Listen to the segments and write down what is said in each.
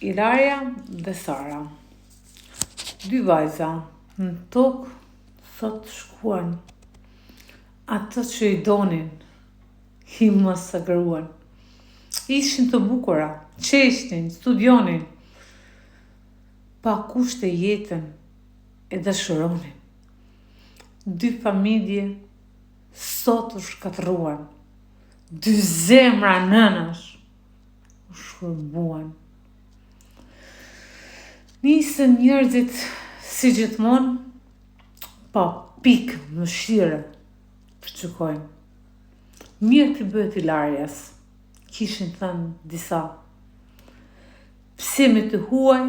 Ilaria dhe Sara, dy vajza, në tokë thot shkuan, atë që i donin, i masakruan. Ishin të bukura, qeshnin, studionin, pa kushte jetën e dashuronin. Dy familje sot u shkatruan, dy zemra nënash u shkërbuan. Nisën njerëzit si gjithmonë, pa pikë mëshire të qykojnë. Mirë t'i bëhet Ilarias, kishin thënë disa. Pse me të huaj,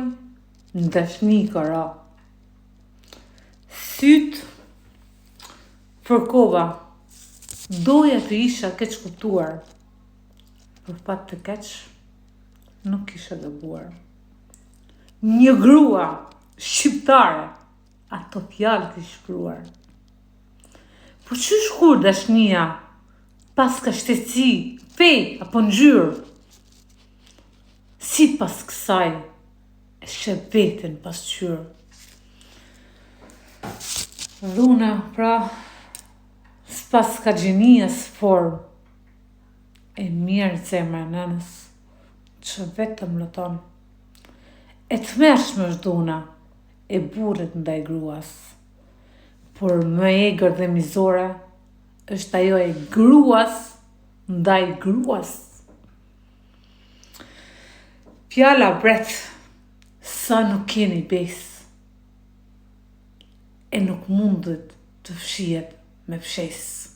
në dashni ka ra. Sytë fërkova, doja të isha keq kuptuar, për fat të keq, nuk isha gabuar. Një grua shqiptare, ato fjalë të shkruar. Po qysh kur dashnia, pas ka shtetësi, fej apo ngjyrë? Si pas kësaj, e shep veten pasqyrë. Dhuna, pra, s'pas ka gjenia s'formë, e mirë zemra nënës, që vetëm lëton. E të mërshme është dhuna, e burrit ndaj gruas, por më egër dhe mizore, është ajo e gruas ndaj gruas. Fjala bret, sa nuk keni besë, e nuk mundet të fshihet me fshes.